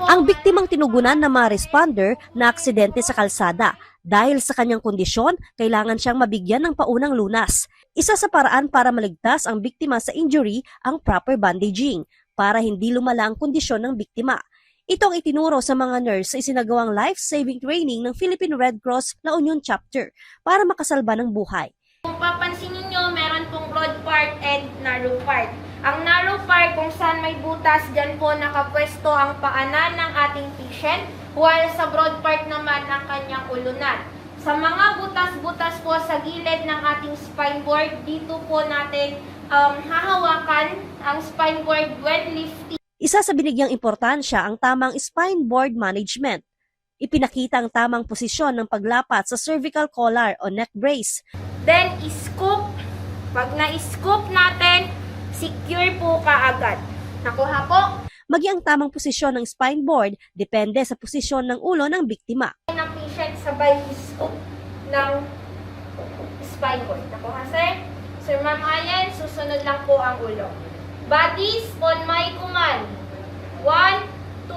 Ang biktimang tinugunan ng mga responder na aksidente sa kalsada. Dahil sa kanyang kondisyon, kailangan siyang mabigyan ng paunang lunas. Isa sa paraan para maligtas ang biktima sa injury ang proper bandaging para hindi lumala ang kondisyon ng biktima. Itong itinuro sa mga nurse sa isinagawang life-saving training ng Philippine Red Cross La Union Chapter para makasalba ng buhay. Kung papansin niyo, meron pong broad part and narrow part. Ang narrow part kung saan may butas, dyan po nakapwesto ang paanan ng ating patient, while sa broad part naman ang kanyang ulunan. Sa mga butas-butas po sa gilid ng ating spine board, dito po natin hahawakan ang spine board when lifting. Isa sa binigyang importansya ang tamang spine board management. Ipinakita ang tamang posisyon ng paglapat sa cervical collar o neck brace. Then, scoop. Pag na-scoop natin, secure po kaagad. Nakuha po? Maging ang tamang posisyon ng spine board depende sa posisyon ng ulo ng biktima. Ng patient sabay scoop ng spine board. Nakuha, sir? Sir, Ma'am Ayen, susunod lang po ang ulo. Bodies on my command. 1, 2,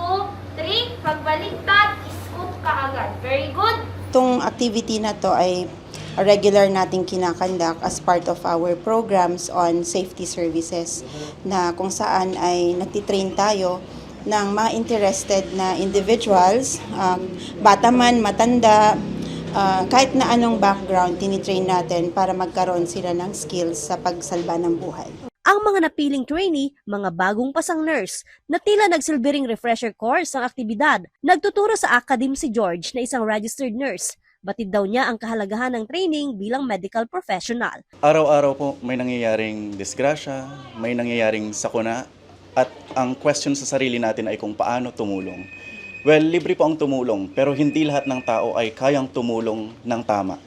3. Pagbaliktad, scoop kaagad. Very good. Itong activity na to ay regular nating kinakandak as part of our programs on safety services na kung saan ay nagtitrain tayo ng mga interested na individuals, bata man, matanda, kahit na anong background, tinitrain natin para magkaroon sila ng skills sa pagsalba ng buhay. Ang mga napiling trainee, mga bagong pasang nurse, na tila nagsilbing refresher course ang aktibidad. Nagtuturo sa academe si George na isang registered nurse. Batid daw niya ang kahalagahan ng training bilang medical professional. Araw-araw po may nangyayaring disgrasya, may nangyayaring sakuna, at ang question sa sarili natin ay kung paano tumulong. Well, libre po ang tumulong, pero hindi lahat ng tao ay kayang tumulong ng tama.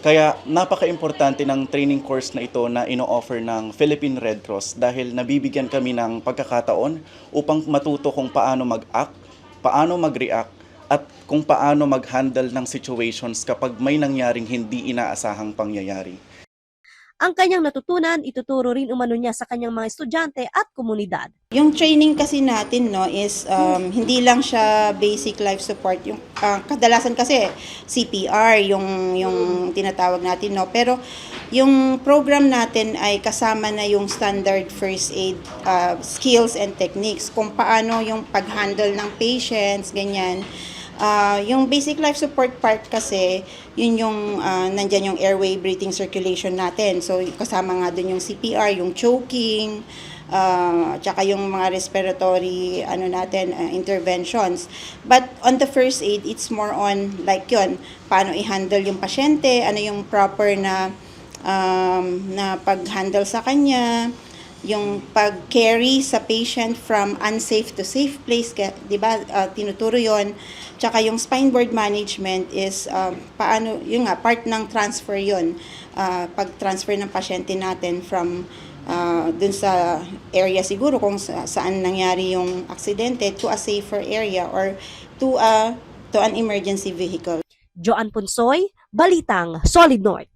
Kaya napaka-importante ng training course na ito na ino-offer ng Philippine Red Cross dahil nabibigyan kami ng pagkakataon upang matuto kung paano mag-act, paano mag-react, at kung paano mag-handle ng situations kapag may nangyaring hindi inaasahang pangyayari. Ang kanyang natutunan, ituturo rin umano niya sa kanyang mga estudyante at komunidad. Yung training kasi natin is hindi lang siya basic life support. Yung kadalasan kasi CPR yung tinatawag natin, no. Pero yung program natin ay kasama na yung standard first aid skills and techniques kung paano yung pag-handle ng patients, ganyan. Yung basic life support part kasi, yun yung nandyan yung airway, breathing, circulation natin. So kasama nga dun yung CPR, yung choking, tsaka yung mga respiratory interventions. But on the first aid, it's more on like yun, paano i-handle yung pasyente, ano yung proper na pag-handle sa kanya, yung pag-carry sa patient from unsafe to safe place, di ba? Tinuturo yon. Tsaka yung spine board management is paano, yung part ng transfer yon. Pag-transfer ng pasyente natin from dun sa area siguro kung saan nangyari yung aksidente to a safer area or to an emergency vehicle. Joan Punsoy, Balitang Solid North.